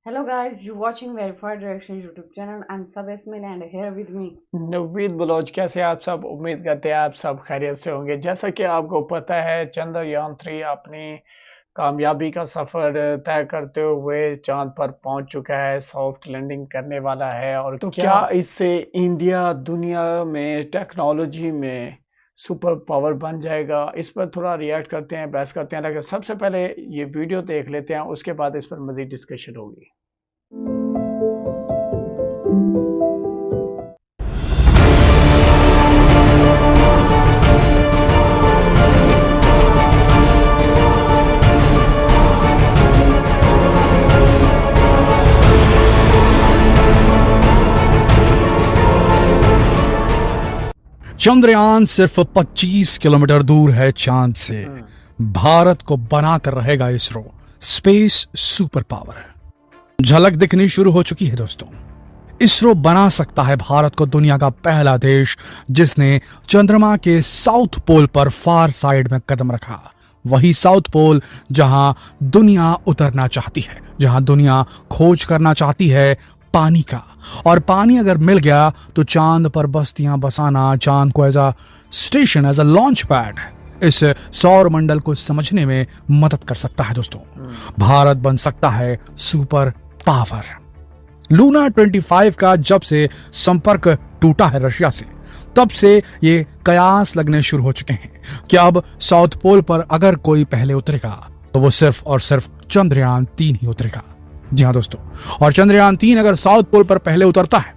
Hello guys, you watching Verified Direction YouTube channel and Sab Ismail and here with me. Naveed Baloch. कैसे आप सब? उम्मीद करते हैं आप सब खैरियत से होंगे। जैसा कि आपको पता है, चंद्रयान-3 अपनी कामयाबी का सफर तय करते हुए चांद पर पहुंच चुका है, सॉफ्ट लैंडिंग करने वाला है। और तो क्या इससे इंडिया दुनिया में टेक्नोलॉजी में सुपर पावर बन जाएगा? इस पर थोड़ा रिएक्ट करते हैं, बहस करते हैं। लेकिन सबसे पहले ये वीडियो देख लेते हैं, उसके बाद इस पर मजीद डिस्कशन होगी। चंद्रयान सिर्फ 25 किलोमीटर दूर है चांद से। भारत को बनाकर रहेगा इसरो स्पेस सुपर पावर। झलक दिखनी शुरू हो चुकी है दोस्तों। इसरो बना सकता है भारत को दुनिया का पहला देश जिसने चंद्रमा के साउथ पोल पर फार साइड में कदम रखा। वही साउथ पोल जहां दुनिया उतरना चाहती है, जहां दुनिया खोज करना चाहती है पानी का। और पानी अगर मिल गया तो चांद पर बस्तियां बसाना, चांद को as a station, as a launch pad इस सौर मंडल को समझने में मदद कर सकता है दोस्तों। भारत बन सकता है सुपर पावर। लूना 25 का जब से संपर्क टूटा है रशिया से, तब से ये कयास लगने शुरू हो चुके हैं कि अब साउथ पोल पर अगर कोई पहले उतरेगा तो वो सिर्फ और सिर्फ चंद्रयान 3 ही उतरेगा। जी हाँ दोस्तों, और चंद्रयान 3 अगर साउथ पोल पर पहले उतरता है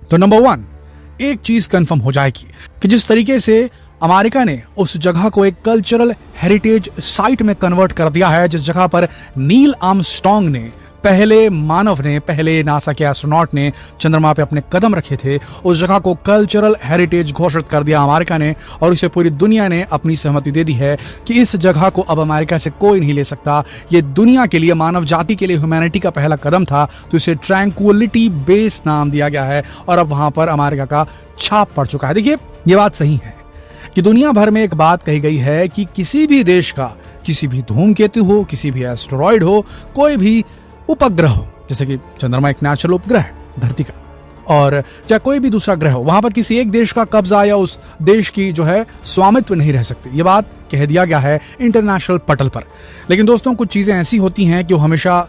तो नंबर 1 एक चीज कंफर्म हो जाएगी कि जिस तरीके से अमेरिका ने उस जगह को एक कल्चरल हेरिटेज साइट में कन्वर्ट कर दिया है, जिस जगह पर नील आर्मस्ट्रांग ने पहले नासा के एस्ट्रोनॉट ने चंद्रमा पे अपने कदम रखे थे, उस जगह को कल्चरल हेरिटेज घोषित कर दिया अमेरिका ने। और इसे पूरी दुनिया ने अपनी सहमति दे दी है कि इस जगह को अब अमेरिका से कोई नहीं ले सकता। ये दुनिया के लिए, मानव जाति के लिए ह्यूमैनिटी का पहला कदम था, तो इसे ट्रैंक्विलिटी बेस नाम दिया गया है और अब वहां पर अमेरिका का छाप पड़ चुका है। देखिए, ये बात सही है कि दुनिया भर में एक बात कही गई है कि किसी भी देश का, किसी भी धूमकेतु हो, किसी भी एस्टेरॉयड हो, कोई भी उपग्रह हो, जैसे कि चंद्रमा एक नेचुरल उपग्रह है धरती का, और चाहे कोई भी दूसरा ग्रह हो, वहां पर किसी एक देश का कब्जा या उस देश की जो है स्वामित्व नहीं रह सकती। ये बात कह दिया गया है इंटरनेशनल पटल पर। लेकिन दोस्तों, कुछ चीजें ऐसी होती हैं कि वो हमेशा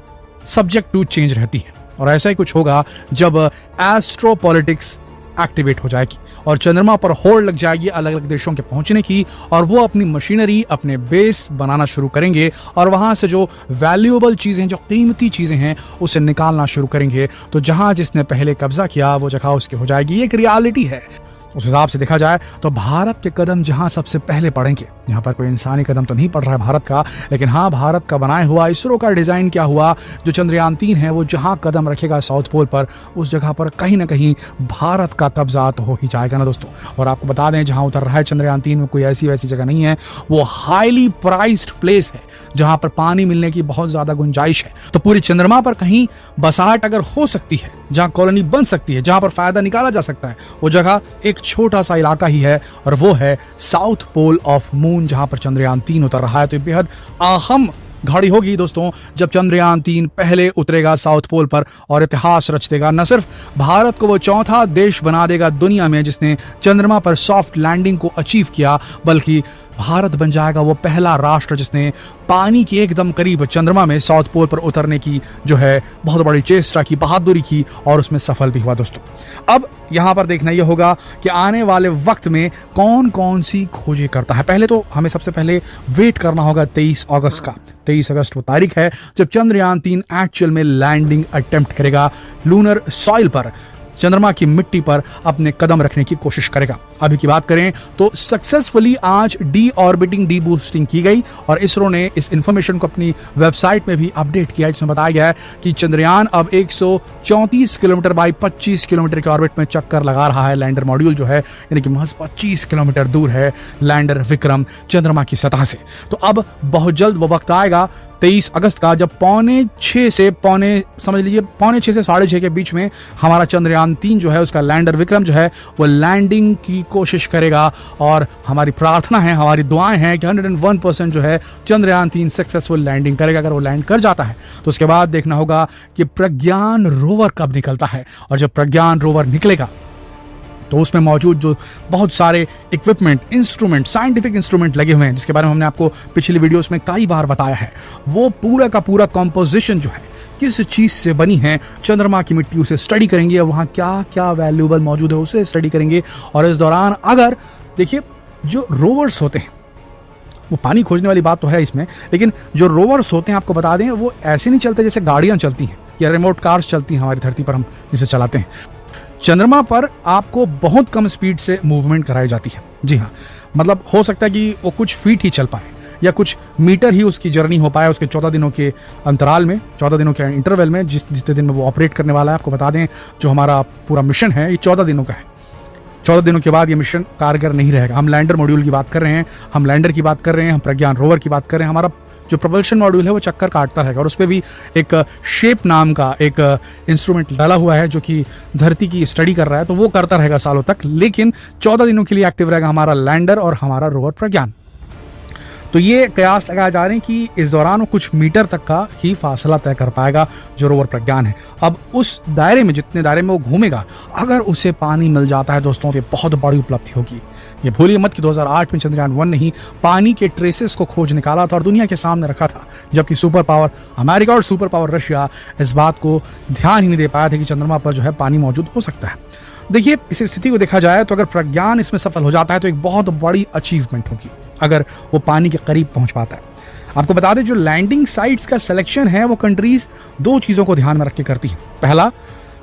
सब्जेक्ट टू चेंज रहती है, और ऐसा ही कुछ होगा जब एस्ट्रोपॉलिटिक्स एक्टिवेट हो जाएगी और चंद्रमा पर होड़ लग जाएगी अलग अलग देशों के पहुंचने की, और वो अपनी मशीनरी, अपने बेस बनाना शुरू करेंगे और वहां से जो वैल्यूएबल चीजें, जो कीमती चीजें हैं, उसे निकालना शुरू करेंगे। तो जहां जिसने पहले कब्जा किया वो जगह उसकी हो जाएगी। ये एक रियलिटी है। उस हिसाब से देखा जाए तो भारत के कदम जहां सबसे पहले पड़ेंगे, यहाँ पर कोई इंसानी कदम तो नहीं पड़ रहा है भारत का, लेकिन हाँ, भारत का बनाया हुआ इसरो का डिजाइन क्या हुआ, जो चंद्रयान 3 है वो जहां कदम रखेगा साउथ पोल पर, उस जगह पर कहीं ना कहीं भारत का कब्जा तो हो ही जाएगा ना दोस्तों। और आपको बता दें, जहां उतर रहा है चंद्रयान 3 में कोई ऐसी वैसी जगह नहीं है, वो हाईली प्राइस्ड प्लेस है जहां पर पानी मिलने की बहुत ज्यादा गुंजाइश है। तो पूरी चंद्रमा पर कहीं बसाहट अगर हो सकती है, जहां कॉलोनी बन सकती है, जहां पर फायदा निकाला जा सकता है, वो जगह एक छोटा सा इलाका ही है, और वो है साउथ पोल ऑफ मून, जहां पर चंद्रयान 3 उतर रहा है। तो बेहद अहम घड़ी होगी दोस्तों जब चंद्रयान 3 पहले उतरेगा साउथ पोल पर और इतिहास रच देगा। न सिर्फ भारत को वो चौथा देश बना देगा दुनिया में जिसने चंद्रमा पर सॉफ्ट लैंडिंग को अचीव किया, बल्कि भारत बन जाएगा वो पहला राष्ट्र जिसने पानी के एकदम करीब चंद्रमा में साउथ पोल पर उतरने की जो है बहुत बड़ी चेष्टा की, बहादुरी की, और उसमें सफल भी हुआ दोस्तों। अब यहां पर देखना यह होगा कि आने वाले वक्त में कौन कौन सी खोजें करता है। पहले तो हमें सबसे पहले वेट करना होगा 23 अगस्त का। 23 अगस्त वो तारीख है जब चंद्रयान 3 एक्चुअल में लैंडिंग अटेम्प्ट करेगा, लूनर सॉइल पर, चंद्रमा की मिट्टी पर अपने कदम रखने की कोशिश करेगा। अभी की बात करें तो सक्सेसफुली आज डी ऑर्बिटिंग, डी बूस्टिंग की गई, और इसरो ने इस इंफॉर्मेशन को अपनी वेबसाइट में भी अपडेट किया, जिसमें बताया गया है कि चंद्रयान अब 134 किलोमीटर बाई 25 किलोमीटर के ऑर्बिट में चक्कर लगा रहा है। लैंडर मॉड्यूल जो है, यानी कि महज 25 किलोमीटर दूर है लैंडर विक्रम चंद्रमा की सतह से। तो अब बहुत जल्द वो वक्त आएगा 23 अगस्त का, जब पौने 6 से साढ़े 6 के बीच में हमारा चंद्रयान 3 जो है उसका लैंडर विक्रम जो है वो लैंडिंग की कोशिश करेगा। और हमारी प्रार्थना है, हमारी दुआएं हैं कि 101% जो है चंद्रयान 3 सक्सेसफुल लैंडिंग करेगा। अगर वो लैंड कर जाता है तो उसके बाद देखना होगा कि प्रज्ञान रोवर कब निकलता है। और जब प्रज्ञान रोवर निकलेगा तो उसमें मौजूद जो बहुत सारे इक्विपमेंट, इंस्ट्रूमेंट, साइंटिफिक इंस्ट्रूमेंट लगे हुए हैं, जिसके बारे में हमने आपको पिछली वीडियोस में कई बार बताया है, वो पूरा का पूरा कॉम्पोजिशन जो है किस चीज़ से बनी है, चंद्रमा की मिट्टी, उसे स्टडी करेंगे और वहाँ क्या क्या वैल्यूएबल मौजूद है उसे स्टडी करेंगे। और इस दौरान अगर देखिए जो रोवर्स होते हैं, वो पानी खोजने वाली बात तो है इसमें, लेकिन जो रोवर्स होते हैं आपको बता दें वो ऐसे नहीं चलते जैसे गाड़ियाँ चलती हैं या रिमोट कार्स चलती हैं हमारी धरती पर हम जिसे चलाते हैं। चंद्रमा पर आपको बहुत कम स्पीड से मूवमेंट कराई जाती है। जी हाँ, मतलब हो सकता है कि वो कुछ फीट ही चल पाए या कुछ मीटर ही उसकी जर्नी हो पाए उसके 14 दिनों के अंतराल में, 14 दिनों के इंटरवल में, जितने दिन में वो ऑपरेट करने वाला है। आपको बता दें जो हमारा पूरा मिशन है ये 14 दिनों का है। 14 दिनों के बाद ये मिशन कारगर नहीं रहेगा। हम लैंडर मॉड्यूल की बात कर रहे हैं, हम लैंडर की बात कर रहे हैं, हम प्रज्ञान रोवर की बात कर रहे हैं। हमारा जो प्रपल्शन मॉड्यूल है वो चक्कर काटता रहेगा और उस पर भी एक शेप नाम का एक इंस्ट्रूमेंट डाला हुआ है जो कि धरती की स्टडी कर रहा है, तो वो करता रहेगा सालों तक। लेकिन 14 दिनों के लिए एक्टिव रहेगा हमारा लैंडर और हमारा रोवर प्रज्ञान। तो ये कयास लगाए जा रहे हैं कि इस दौरान वो कुछ मीटर तक का ही फासला तय कर पाएगा जो रोवर प्रज्ञान है। अब उस दायरे में, जितने दायरे में वो घूमेगा, अगर उसे पानी मिल जाता है दोस्तों तो ये बहुत बड़ी उपलब्धि होगी। ये भूलिए मत कि 2008 में चंद्रयान 1 ने ही पानी के ट्रेसेस को खोज निकाला था और दुनिया के सामने रखा था, जबकि सुपर पावर अमेरिका और सुपर पावर रशिया इस बात को ध्यान ही नहीं दे पाया था कि चंद्रमा पर जो है पानी मौजूद हो सकता है। देखिए, इस स्थिति को देखा जाए तो अगर प्रज्ञान इसमें सफल हो जाता है तो एक बहुत बड़ी अचीवमेंट होगी अगर वो पानी के करीब पहुंच पाता है। आपको बता दें जो लैंडिंग साइट्स का सिलेक्शन है वो कंट्रीज दो चीज़ों को ध्यान में रख के करती है। पहला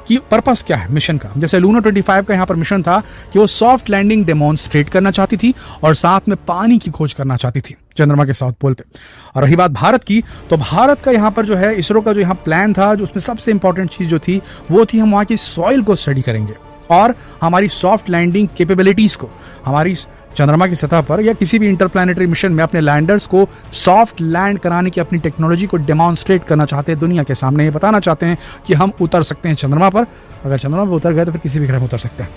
कि पर्पस क्या है मिशन का। जैसे लूना 25 का यहाँ पर मिशन था कि वो सॉफ्ट लैंडिंग डेमोन्स्ट्रेट करना चाहती थी और साथ में पानी की खोज करना चाहती थी चंद्रमा के साउथ पोल पे। और रही बात भारत की, तो भारत का यहाँ पर जो है इसरो का जो यहाँ प्लान था, जो उसमें सबसे इंपॉर्टेंट चीज़ जो थी वो थी हम वहाँ की सॉइल को स्टडी करेंगे और हमारी सॉफ्ट लैंडिंग कैपेबिलिटीज़ को, हमारी चंद्रमा की सतह पर या किसी भी इंटरप्लैनेटरी मिशन में अपने लैंडर्स को सॉफ्ट लैंड कराने की अपनी टेक्नोलॉजी को डेमोन्स्ट्रेट करना चाहते हैं दुनिया के सामने। ये बताना चाहते हैं कि हम उतर सकते हैं चंद्रमा पर, अगर चंद्रमा पर उतर गए तो फिर किसी भी ग्रह में उतर सकते हैं।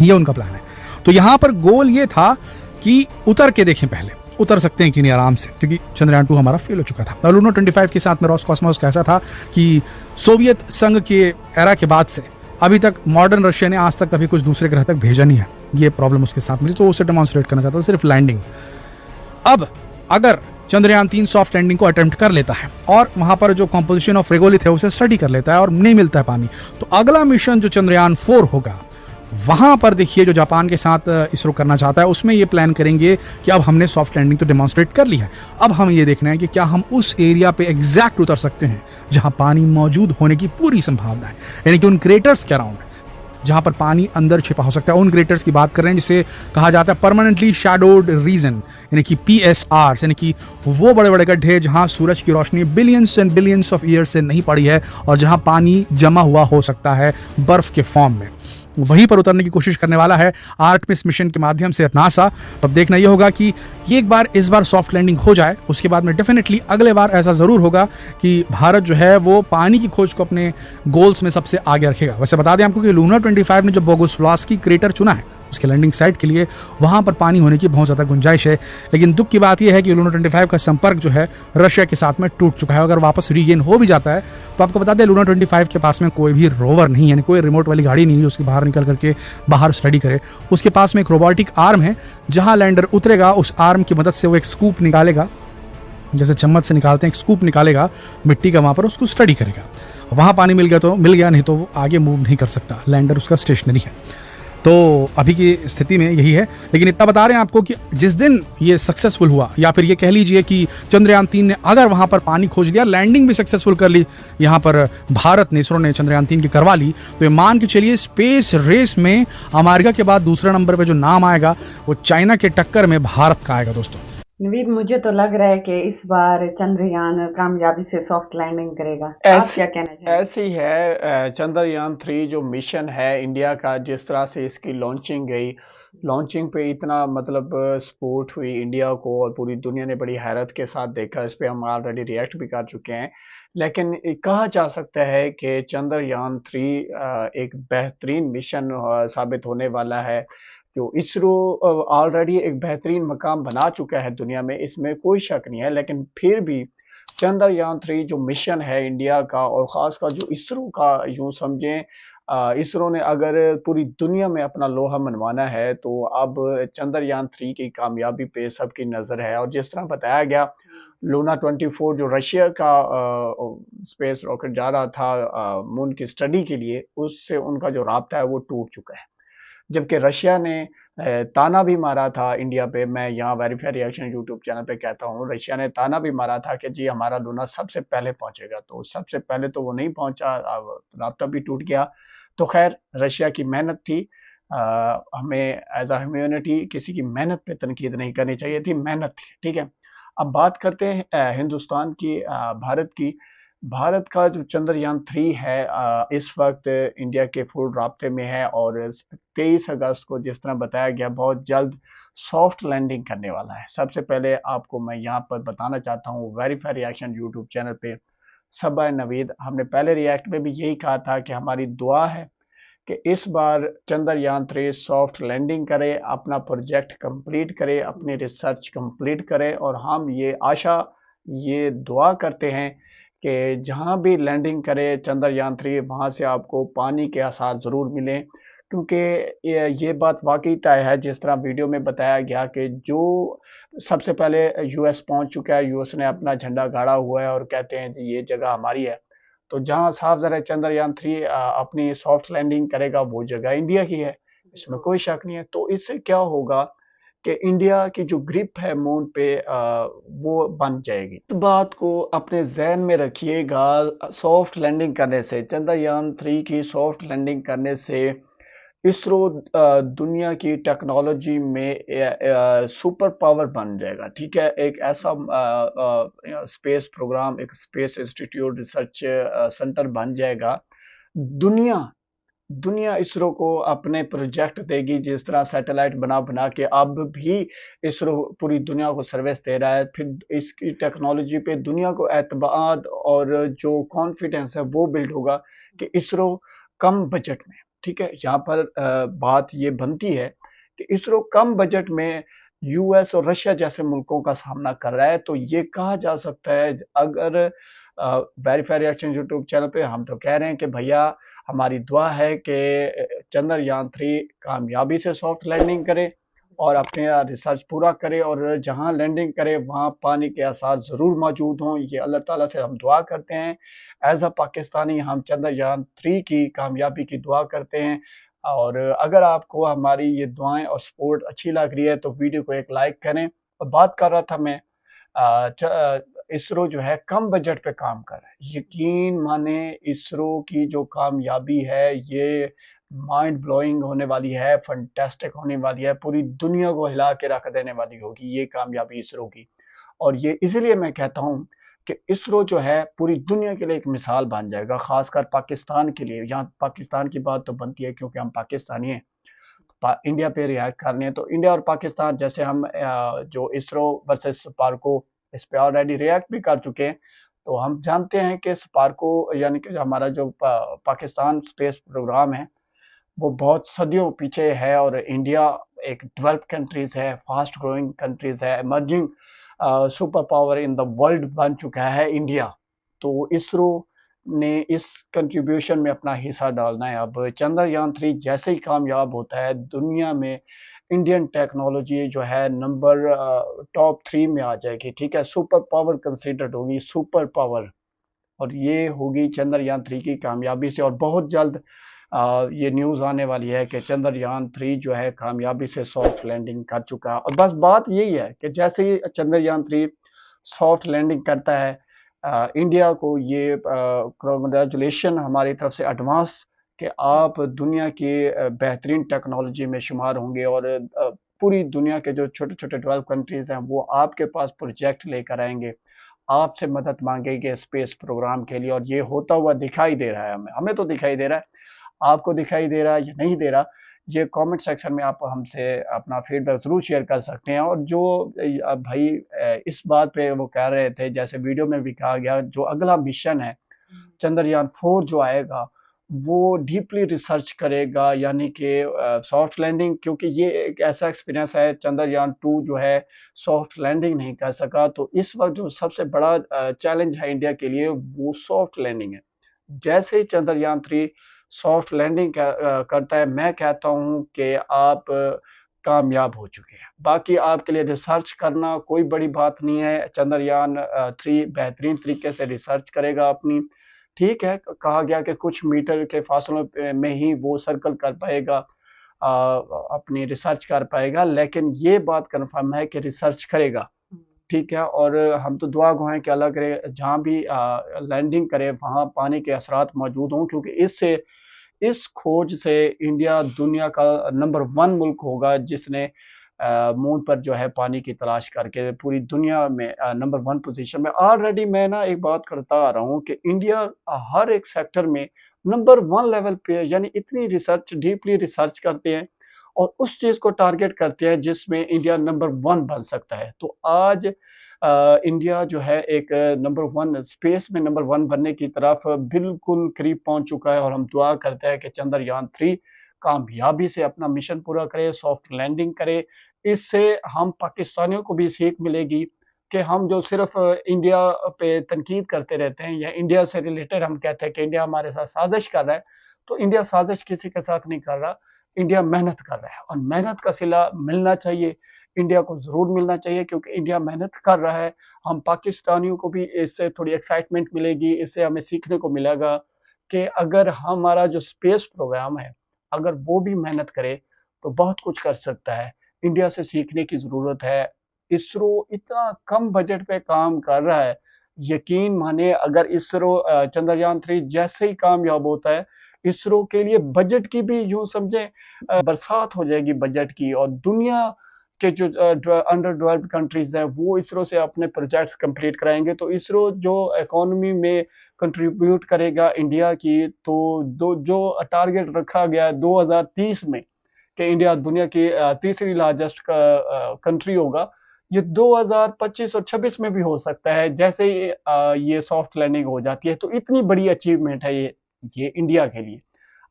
ये उनका प्लान है। तो यहाँ पर गोल ये था कि उतर के देखें पहले उतर सकते हैं कि नहीं आराम से, क्योंकि चंद्रयान 2 हमारा फेल हो चुका था। लूना 25 के साथ में रॉसकॉस्मोस का ऐसा था कि सोवियत संघ के एरा के बाद से अभी तक मॉडर्न रशिया ने आज तक कभी कुछ दूसरे ग्रह तक भेजा नहीं है। ये प्रॉब्लम उसके साथ में थी, तो उसे डेमोन्स्ट्रेट करना चाहता था सिर्फ लैंडिंग। अब अगर चंद्रयान 3 सॉफ्ट लैंडिंग को अटेम्प्ट कर लेता है और वहां पर जो कॉम्पोजिशन ऑफ रेगोलिथ है उसे स्टडी कर लेता है और नहीं मिलता है पानी, तो अगला मिशन जो चंद्रयान 4 होगा वहां पर देखिए जो जापान के साथ इसरो करना चाहता है उसमें ये प्लान करेंगे कि अब हमने सॉफ्ट लैंडिंग तो डेमोन्स्ट्रेट कर ली है, अब हमें ये देखना है कि क्या हम उस एरिया पे एग्जैक्ट उतर सकते हैं जहां पानी मौजूद होने की पूरी संभावना है, यानी कि उन क्रेटर्स के अराउंड जहां पर पानी अंदर छिपा हो सकता है। उन क्रेटर्स की बात कर रहे हैं जिसे कहा जाता है परमानेंटली शैडोड रीजन, यानी कि PSR, यानी कि वो बड़े बड़े गड्ढे जहां सूरज की रोशनी billions and billions of year से नहीं पड़ी है और जहां पानी जमा हुआ हो सकता है बर्फ के फॉर्म में। वहीं पर उतरने की कोशिश करने वाला है आर्टेमिस मिशन के माध्यम से नासा। तो अब देखना यह होगा कि ये इस बार सॉफ्ट लैंडिंग हो जाए, उसके बाद में डेफिनेटली अगले बार ऐसा ज़रूर होगा कि भारत जो है वो पानी की खोज को अपने गोल्स में सबसे आगे रखेगा। वैसे बता दें आपको कि लूना 25 ने जो बोगोस्लावस्की क्रेटर चुना है उसके लैंडिंग साइट के लिए, वहाँ पर पानी होने की बहुत ज़्यादा गुंजाइश है। लेकिन दुख की बात यह है कि लूना 25 का संपर्क जो है रशिया के साथ में टूट चुका है। अगर वापस रीगेन हो भी जाता है तो आपको बता दें लूना 25 के पास में कोई भी रोवर नहीं, यानी कोई रिमोट वाली गाड़ी नहीं है उसकी बाहर निकल करके बाहर स्टडी करे। उसके पास में एक रोबोटिक आर्म है, जहाँ लैंडर उतरेगा उस आर्म की मदद से वो एक स्कूप निकालेगा, जैसे चम्मच से निकालते हैं, एक स्कूप निकालेगा मिट्टी का, वहाँ पर उसको स्टडी करेगा। वहाँ पानी मिल गया तो मिल गया, नहीं तो वो आगे मूव नहीं कर सकता। लैंडर उसका स्टेशनरी है। तो अभी की स्थिति में यही है। लेकिन इतना बता रहे हैं आपको कि जिस दिन ये सक्सेसफुल हुआ, या फिर ये कह लीजिए कि चंद्रयान 3 ने अगर वहाँ पर पानी खोज लिया, लैंडिंग भी सक्सेसफुल कर ली, यहाँ पर भारत ने, इसरो ने चंद्रयान 3 की करवा ली, तो ये मान के चलिए स्पेस रेस में अमेरिका के बाद दूसरे नंबर पर जो नाम आएगा वो चाइना के टक्कर में भारत का आएगा दोस्तों। नवीद, मुझे तो लग रहा है कि इस बार चंद्रयान कामयाबी से सॉफ्ट लैंडिंग करेगा। आप क्या कहना चाहेंगे? ऐसी है चंद्रयान 3 जो मिशन है इंडिया का, जिस तरह से इसकी लॉन्चिंग गई लॉन्चिंग पे इतना मतलब सपोर्ट हुई इंडिया को और पूरी दुनिया ने बड़ी हैरत के साथ देखा। इस पे हम ऑलरेडी रिएक्ट भी कर चुके हैं। लेकिन कहा जा सकता है कि चंद्रयान 3 एक बेहतरीन मिशन साबित होने वाला है। जो इसरो ऑलरेडी एक बेहतरीन मकाम बना चुका है दुनिया में, इसमें कोई शक नहीं है। लेकिन फिर भी चंद्रयान 3 जो मिशन है इंडिया का और ख़ासकर जो इसरो का, यूँ समझें इसरो ने अगर पूरी दुनिया में अपना लोहा मनवाना है तो अब चंद्रयान 3 की कामयाबी पे सबकी नज़र है। और जिस तरह बताया गया, लूना 24 जो रशिया का स्पेस रॉकेट जा रहा था मून की स्टडी के लिए, उससे उनका जो राब्ता है वो टूट चुका है। जबकि रशिया ने ताना भी मारा था इंडिया पे। मैं यहाँ वेरीफाई रिएक्शन यूट्यूब चैनल पे कहता हूँ, रशिया ने ताना भी मारा था कि जी हमारा लूना सबसे पहले पहुंचेगा। तो सबसे पहले तो वो नहीं पहुंचा, राब्ता भी टूट गया। तो खैर, रशिया की मेहनत थी। हमें एज अ ह्यूमैनिटी किसी की मेहनत पे तनकीद नहीं करनी चाहिए थी, मेहनत थी, ठीक है। अब बात करते हैं हिंदुस्तान की, भारत की। भारत का जो चंद्रयान 3 है इस वक्त इंडिया के फुल राब्ते में है और 23 अगस्त को जिस तरह बताया गया बहुत जल्द सॉफ्ट लैंडिंग करने वाला है। सबसे पहले आपको मैं यहाँ पर बताना चाहता हूँ, वेरीफाई रिएक्शन यूट्यूब चैनल पे सबा नवीद, हमने पहले रिएक्ट में भी यही कहा था कि हमारी दुआ है कि इस बार चंद्रयान 3 सॉफ्ट लैंडिंग करे, अपना प्रोजेक्ट कंप्लीट करे, अपनी रिसर्च कंप्लीट करे। और हम ये दुआ करते हैं कि जहां भी लैंडिंग करे चंद्रयान 3, वहां से आपको पानी के आसार ज़रूर मिलें। क्योंकि ये बात वाकई तय है, जिस तरह वीडियो में बताया गया कि जो सबसे पहले यूएस पहुंच चुका है, यूएस ने अपना झंडा गाड़ा हुआ है और कहते हैं कि ये जगह हमारी है। तो जहां साफ ज़रा चंद्रयान 3 अपनी सॉफ्ट लैंडिंग करेगा वो जगह इंडिया की है, इसमें कोई शक नहीं है। तो इससे क्या होगा कि इंडिया की जो ग्रिप है मून पे वो बन जाएगी। इस बात को अपने जहन में रखिएगा। सॉफ्ट लैंडिंग करने से, चंद्रयान 3 की सॉफ्ट लैंडिंग करने से इसरो दुनिया की टेक्नोलॉजी में सुपर पावर बन जाएगा, ठीक है। एक ऐसा स्पेस प्रोग्राम, एक स्पेस इंस्टीट्यूट, रिसर्च सेंटर बन जाएगा। दुनिया दुनिया इसरो को अपने प्रोजेक्ट देगी। जिस तरह सैटेलाइट बना बना के अब भी इसरो पूरी दुनिया को सर्विस दे रहा है, फिर इसकी टेक्नोलॉजी पे दुनिया को एतमाद और जो कॉन्फिडेंस है वो बिल्ड होगा कि इसरो कम बजट में, ठीक है। यहाँ पर बात ये बनती है कि इसरो कम बजट में यूएस और रशिया जैसे मुल्कों का सामना कर रहा है। तो ये कहा जा सकता है, अगर वेरीफाई रिएक्शन यूट्यूब चैनल पे हम तो कह रहे हैं कि भैया हमारी दुआ है कि चंद्रयान 3 कामयाबी से सॉफ्ट लैंडिंग करे और अपने रिसर्च पूरा करे और जहां लैंडिंग करे वहां पानी के आसार ज़रूर मौजूद हों। ये अल्लाह ताला से हम दुआ करते हैं। एज अ पाकिस्तानी हम चंद्रयान 3 की कामयाबी की दुआ करते हैं। और अगर आपको हमारी ये दुआएं और सपोर्ट अच्छी लग रही है तो वीडियो को एक लाइक करें। और बात कर रहा था मैं, इसरो जो है कम बजट पे काम कर रहा है। यकीन माने इसरो की जो कामयाबी है ये माइंड ब्लोइंग होने वाली है, फंटेस्टिक होने वाली है, पूरी दुनिया को हिला के रख देने वाली होगी ये कामयाबी इसरो की। और ये इसलिए मैं कहता हूँ कि इसरो जो है पूरी दुनिया के लिए एक मिसाल बन जाएगा, खासकर पाकिस्तान के लिए। यहाँ पाकिस्तान की बात तो बनती है क्योंकि हम पाकिस्तानी हैं। इंडिया पे रिएक्ट करने हैं तो इंडिया और पाकिस्तान, जैसे हम जो इसरो वर्सेस स्पार्को, इस पे ऑलरेडी रिएक्ट भी कर चुके हैं। तो हम जानते हैं कि स्पार्को यानी कि हमारा जो पाकिस्तान स्पेस प्रोग्राम है वो बहुत सदियों पीछे है और इंडिया एक डेवलप्ड कंट्रीज है, फास्ट ग्रोइंग कंट्रीज है, emerging super power in the world बन चुका है इंडिया। तो इसरो ने इस कंट्रीब्यूशन में अपना हिस्सा डालना है। अब चंद्रयान 3 जैसे ही कामयाब होता है, दुनिया में इंडियन टेक्नोलॉजी जो है नंबर टॉप 3 में आ जाएगी, ठीक है। सुपर पावर कंसिडर्ड होगी, सुपर पावर। और ये होगी चंद्रयान 3 की कामयाबी से। और बहुत जल्द ये न्यूज़ आने वाली है कि चंद्रयान 3 जो है कामयाबी से सॉफ्ट लैंडिंग कर चुका है। और बस बात यही है कि जैसे ही चंद्रयान 3 सॉफ्ट लैंडिंग करता है, इंडिया को ये कांग्रेचुलेशन हमारी तरफ से एडवांस कि आप दुनिया की बेहतरीन टेक्नोलॉजी में शुमार होंगे। और पूरी दुनिया के जो छोटे छोटे डेवलप कंट्रीज हैं वो आपके पास प्रोजेक्ट लेकर आएंगे, आपसे मदद मांगेंगे स्पेस प्रोग्राम के लिए। और ये होता हुआ दिखाई दे रहा है, हमें तो दिखाई दे रहा है। आपको दिखाई दे रहा है या नहीं दे रहा, ये कमेंट सेक्शन में आप हमसे अपना फीडबैक ज़रूर शेयर कर सकते हैं। और जो भाई इस बात पे वो कह रहे थे, जैसे वीडियो में भी कहा गया, जो अगला मिशन है चंद्रयान 4 जो आएगा वो डीपली रिसर्च करेगा, यानी कि सॉफ्ट लैंडिंग, क्योंकि ये एक ऐसा एक्सपीरियंस है, चंद्रयान 2 जो है सॉफ्ट लैंडिंग नहीं कर सका। तो इस वक्त जो सबसे बड़ा चैलेंज है इंडिया के लिए वो सॉफ्ट लैंडिंग है। जैसे ही चंद्रयान 3 सॉफ्ट लैंडिंग करता है, मैं कहता हूं कि आप कामयाब हो चुके हैं। बाकी आपके लिए रिसर्च करना कोई बड़ी बात नहीं है। चंद्रयान 3 बेहतरीन तरीके से रिसर्च करेगा अपनी। ठीक है, कहा गया कि कुछ मीटर के फासलों में ही वो सर्कल कर पाएगा, अपनी रिसर्च कर पाएगा, लेकिन ये बात कन्फर्म है कि रिसर्च करेगा। ठीक है, और हम तो दुआ गो हैं कि अल्लाह करे जहाँ भी लैंडिंग करे वहाँ पानी के असरात मौजूद हों, क्योंकि इस खोज से इंडिया दुनिया का नंबर 1 मुल्क होगा जिसने मून पर जो है पानी की तलाश करके पूरी दुनिया में नंबर 1 पोजीशन में। ऑलरेडी मैं ना एक बात करता आ रहा हूँ कि इंडिया हर एक सेक्टर में नंबर 1 लेवल पे, यानी इतनी रिसर्च, डीपली रिसर्च करते हैं और उस चीज़ को टारगेट करते हैं जिसमें इंडिया नंबर 1 बन सकता है। तो आज इंडिया जो है एक नंबर 1 स्पेस में नंबर 1 बनने की तरफ बिल्कुल करीब पहुंच चुका है, और हम दुआ करते हैं कि चंद्रयान 3 कामयाबी से अपना मिशन पूरा करे, सॉफ्ट लैंडिंग करे। इससे हम पाकिस्तानियों को भी सीख मिलेगी कि हम जो सिर्फ इंडिया पे तनकीद करते रहते हैं, या इंडिया से रिलेटेड हम कहते हैं कि इंडिया हमारे साथ साजिश कर रहा है, तो इंडिया साजिश किसी के साथ नहीं कर रहा, इंडिया मेहनत कर रहा है, और मेहनत का सिला मिलना चाहिए, इंडिया को ज़रूर मिलना चाहिए, क्योंकि इंडिया मेहनत कर रहा है। हम पाकिस्तानियों को भी इससे थोड़ी एक्साइटमेंट मिलेगी, इससे हमें सीखने को मिलेगा कि अगर हमारा जो स्पेस प्रोग्राम है, अगर वो भी मेहनत करे तो बहुत कुछ कर सकता है। इंडिया से सीखने की ज़रूरत है। इसरो इतना कम बजट पे काम कर रहा है, यकीन माने अगर इसरो चंद्रयान 3 जैसे ही कामयाब होता है, इसरो के लिए बजट की भी यूँ समझें बरसात हो जाएगी बजट की, और दुनिया के जो अंडर डेवलप्ड कंट्रीज़ हैं वो इसरो से अपने प्रोजेक्ट्स कंप्लीट कराएँगे। तो इसरो जो इकोनॉमी में कंट्रीब्यूट करेगा इंडिया की, तो जो टारगेट रखा गया है 2030 में कि इंडिया दुनिया की तीसरी लार्जेस्ट कंट्री होगा, ये 2025 और 26 में भी हो सकता है, जैसे ही ये सॉफ्ट लैंडिंग हो जाती है। तो इतनी बड़ी अचीवमेंट है ये इंडिया के लिए।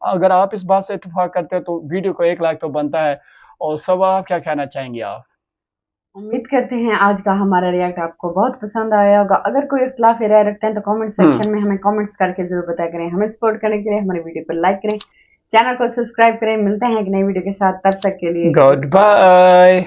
अगर आप इस बात से इत्तेफाक करते हैं तो वीडियो को 1 लाइक तो बनता है। और सबा, क्या कहना चाहेंगे आप? उम्मीद करते हैं आज का हमारा रिएक्ट आपको बहुत पसंद आया होगा। अगर कोई इख्तिलाफी राय रखते हैं तो कमेंट सेक्शन में हमें कमेंट्स करके जरूर बताया करें। हमें सपोर्ट करने के लिए हमारे वीडियो को लाइक करें, चैनल को सब्सक्राइब करें। मिलते हैं एक नई वीडियो के साथ, तब तक के लिए गुड बाय।